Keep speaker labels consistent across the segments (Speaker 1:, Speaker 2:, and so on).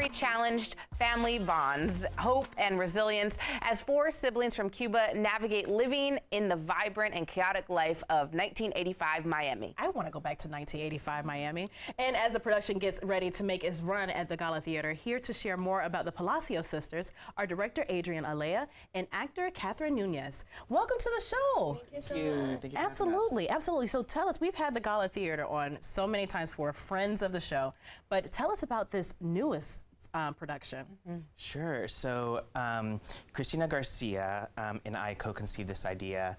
Speaker 1: story challenged family bonds, hope, and resilience as four siblings from Cuba navigate living in the vibrant and chaotic life of 1985 Miami.
Speaker 2: I want to go back to 1985 Miami. And as the production gets ready to make its run at the GALA Theater, here to share more about the Palacios Sisters are director Adrián Alea and actor Nuñez. Welcome to the show.
Speaker 3: Thank you so much. Thank you
Speaker 2: Absolutely, absolutely. So tell us, we've had the GALA Theater on so many times for friends of the show, but tell us about this newest production.
Speaker 3: Sure. So Cristina Garcia and I co-conceived this idea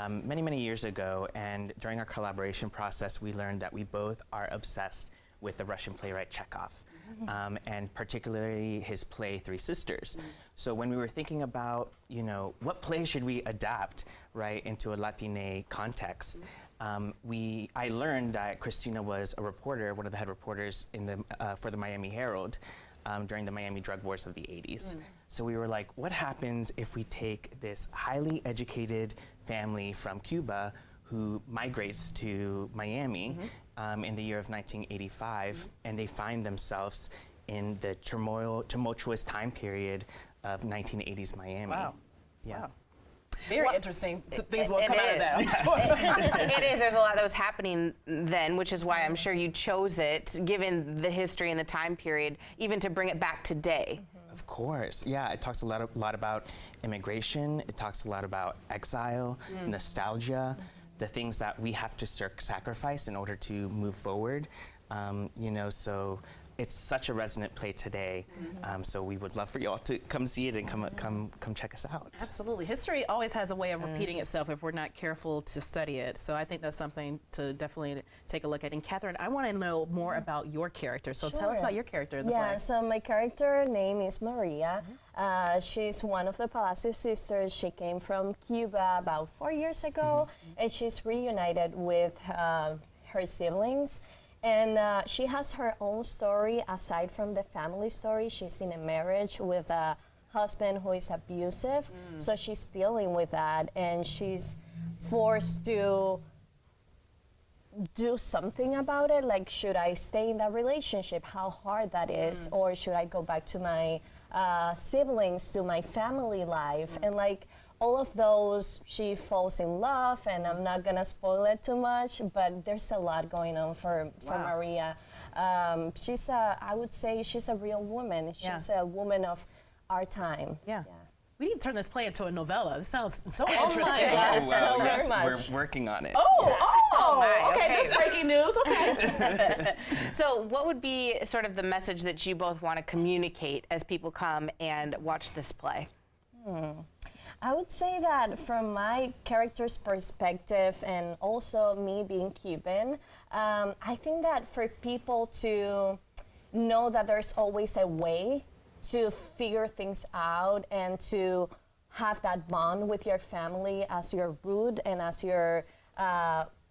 Speaker 3: many, many years ago, and during our collaboration process, we learned that we both are obsessed with the Russian playwright Chekhov, and particularly his play Three Sisters. So when we were thinking about, you know, what play should we adapt, right, into a Latina context, I learned that Cristina was a reporter, one of the head reporters in the for the Miami Herald during the Miami drug wars of the 80s. So we were like, what happens if we take this highly educated family from Cuba who migrates to Miami in the year of 1985, and they find themselves in the tumultuous time period of 1980s Miami.
Speaker 2: Wow.
Speaker 3: Yeah.
Speaker 2: Wow. Very interesting. Things will come out of that, I'm sure.
Speaker 1: It is. There's a lot that was happening then, which is why I'm sure you chose it, given the history and the time period, even to bring it back today.
Speaker 3: Of course, yeah. It talks a lot about immigration. It talks a lot about exile, nostalgia, the things that we have to sacrifice in order to move forward. You know, so it's such a resonant play today. So we would love for y'all to come see it and come check us out.
Speaker 2: Absolutely. History always has a way of repeating itself if we're not careful to study it. So I think that's something to definitely take a look at. And Catherine, I want to know more about your character. So tell us about your character in the play.
Speaker 4: Yeah, so my character name is Maria. She's one of the Palacios sisters. She came from Cuba about 4 years ago, and she's reunited with her siblings. And she has her own story aside from the family story. She's in a marriage with a husband who is abusive, so she's dealing with that, and she's forced to do something about it. Like, should I stay in that relationship? How hard that is, or should I go back to my siblings, to my family life? And like, all of those, she falls in love, and I'm not gonna spoil it too much, but there's a lot going on for Maria. I would say she's a real woman. She's a woman of our time.
Speaker 2: Yeah. We need to turn this play into a novella. This sounds so interesting.
Speaker 4: God, so very much.
Speaker 3: We're working on it.
Speaker 2: Okay, that's breaking news. Okay.
Speaker 1: So what would be sort of the message that you both want to communicate as people come and watch this play?
Speaker 4: I would say that from my character's perspective, and also me being Cuban, I think that for people to know that there's always a way to figure things out and to have that bond with your family as your root and as your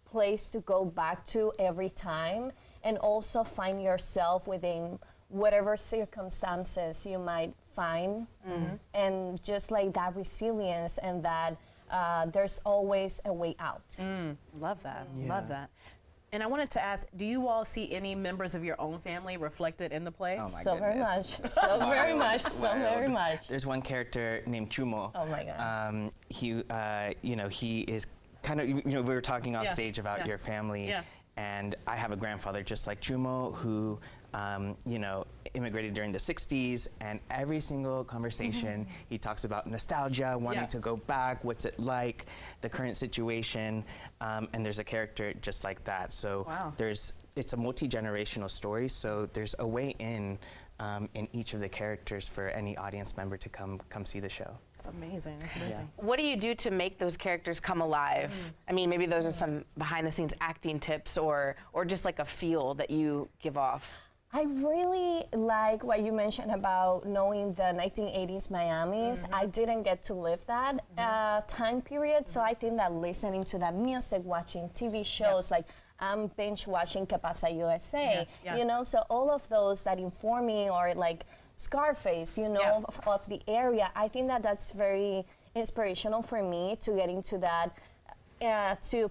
Speaker 4: place to go back to every time, and also find yourself within whatever circumstances you might find, and just like that resilience, and that there's always a way out.
Speaker 2: Love that, love that. And I wanted to ask, do you all see any members of your own family reflected in the play?
Speaker 3: Oh my
Speaker 4: So
Speaker 3: goodness.
Speaker 4: very much, so very much, so very much.
Speaker 3: There's one character named Chumo.
Speaker 4: Oh my God.
Speaker 3: You know, he is kind of, you know, we were talking off
Speaker 2: Yeah,
Speaker 3: stage about your family.
Speaker 2: Yeah.
Speaker 3: And I have a grandfather just like Chumo who, you know, immigrated during the 60s, and every single conversation he talks about nostalgia, wanting to go back, what's it like, the current situation, and there's a character just like that. So it's a multi-generational story, so there's a way in each of the characters for any audience member to come see the show.
Speaker 2: It's amazing, it's amazing.
Speaker 1: What do you do to make those characters come alive? I mean, maybe those are some behind-the-scenes acting tips, or just like a feel that you give off.
Speaker 4: I really like what you mentioned about knowing the 1980s Miamis. I didn't get to live that time period, so I think that listening to that music, watching TV shows, like I'm binge watching Que Pasa USA, you know, so all of those that inform me, or like Scarface, you know, of the area, I think that that's very inspirational for me to get into that, to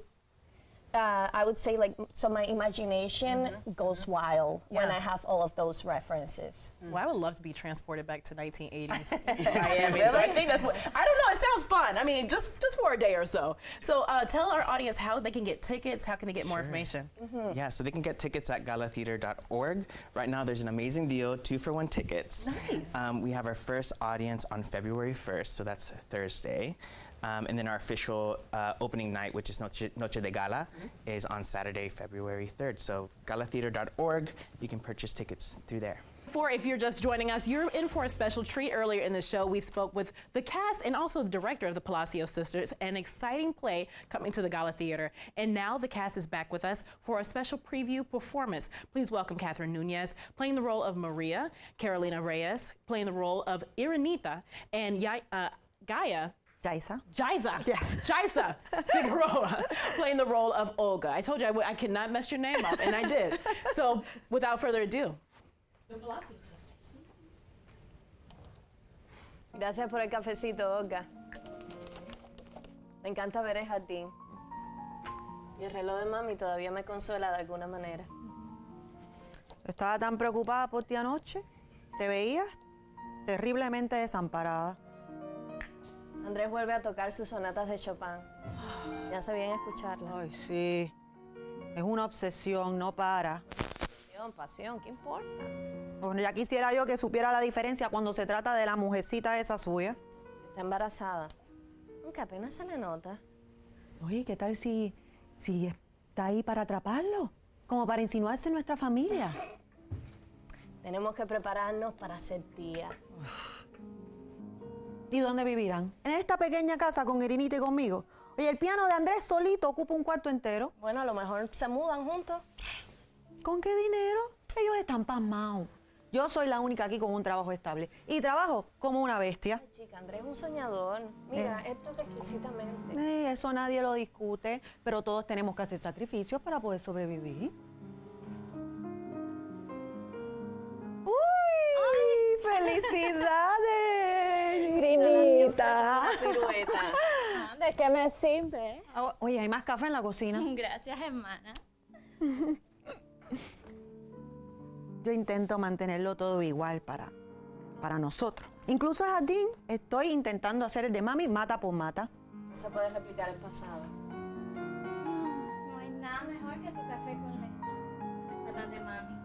Speaker 4: I would say like, so my imagination goes wild when I have all of those references.
Speaker 2: Well, I would love to be transported back to 1980s Miami. So I think that's what, I don't know, it sounds fun. I mean, just for a day or so. So tell our audience how they can get tickets, how can they get more information?
Speaker 3: Yeah, so they can get tickets at galatheater.org. Right now there's an amazing deal, 2-for-1 tickets.
Speaker 2: Nice.
Speaker 3: We have our first audience on February 1st, so that's Thursday. And then our official opening night, which is Noche de Gala, is on Saturday, February 3rd. So galatheater.org, you can purchase tickets through there.
Speaker 2: If you're just joining us, you're in for a special treat. Earlier in the show, we spoke with the cast and also the director of the Palacios Sisters, an exciting play coming to the GALA Theater. And now the cast is back with us for a special preview performance. Please welcome Catherine Nuñez, playing the role of Maria, Carolina Reyes, playing the role of Irenita, and Gaia.
Speaker 5: Jaisa.
Speaker 2: Yes. Jaisa Figueroa, playing the role of Olga. I told you I could not mess your name up, and I did. So without further ado, the Palacios Sisters.
Speaker 4: Gracias por el cafecito, Olga. Me encanta ver el jardín. Y el reloj de mami todavía me consuela de alguna manera.
Speaker 5: Estaba tan preocupada por ti anoche. Te veías terriblemente desamparada.
Speaker 4: Andrés vuelve a tocar sus sonatas de Chopin. Me hace bien escucharlas.
Speaker 5: Ay, sí. Es una obsesión, no para.
Speaker 4: Pasión, ¿qué importa?
Speaker 5: Bueno, ya quisiera yo que supiera la diferencia cuando se trata de la mujercita esa suya.
Speaker 4: Está embarazada. Aunque apenas se le nota.
Speaker 5: Oye, ¿qué tal si está ahí para atraparlo? Como para insinuarse en nuestra familia.
Speaker 4: Tenemos que prepararnos para ser tía.
Speaker 5: ¿Y dónde vivirán? En esta pequeña casa con Irinita y conmigo. Oye, el piano de Andrés solito ocupa un cuarto entero.
Speaker 4: Bueno, a lo mejor se mudan juntos.
Speaker 5: ¿Con qué dinero? Ellos están pasmados. Yo soy la única aquí con un trabajo estable. Y trabajo como una bestia.
Speaker 4: Ay, chica, Andrés es un soñador. Mira, esto es exquisitamente.
Speaker 5: Eso nadie lo discute, pero todos tenemos que hacer sacrificios para poder sobrevivir. ¡Uy! ¡Felicidades!
Speaker 4: Grimita. Pirueta. ¿De qué me sirve?
Speaker 5: Oye, ¿hay más café en la cocina?
Speaker 6: Gracias, hermana.
Speaker 5: Yo intento mantenerlo todo igual para nosotros. Incluso el jardín, estoy intentando hacer el de mami mata por mata.
Speaker 4: No se puede replicar el pasado.
Speaker 6: No hay nada mejor que tu café con leche. ¿Verdad de mami?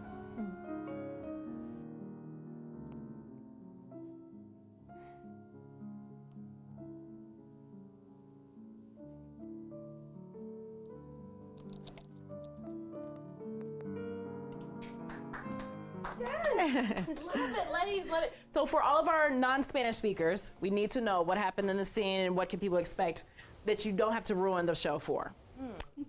Speaker 2: Love it, ladies, love it. So for all of our non-Spanish speakers, we need to know what happened in the scene and what can people expect that you don't have to ruin the show for.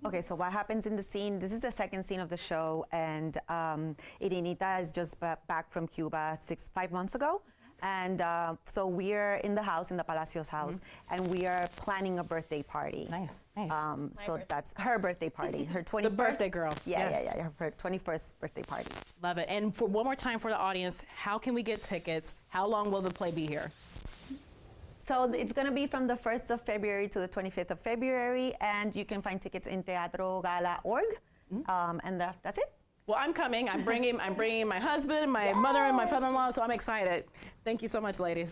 Speaker 5: Okay, so what happens in the scene, this is the second scene of the show, and Irinita is just back from Cuba 5 months ago. And so we're in the house, in the Palacios house, and we are planning a birthday party.
Speaker 2: Nice, nice.
Speaker 5: So that's her birthday party, her 21st.
Speaker 2: The birthday girl.
Speaker 5: Yeah,
Speaker 2: Yes.
Speaker 5: yeah, her 21st birthday party.
Speaker 2: Love it. And for one more time for the audience, how can we get tickets? How long will the play be here?
Speaker 5: So it's going to be from the 1st of February to the 25th of February, and you can find tickets in teatrogala.org, and that's it.
Speaker 2: Well, I'm coming. I'm bringing my husband, my mother, and my father-in-law, so I'm excited. Thank you so much, ladies.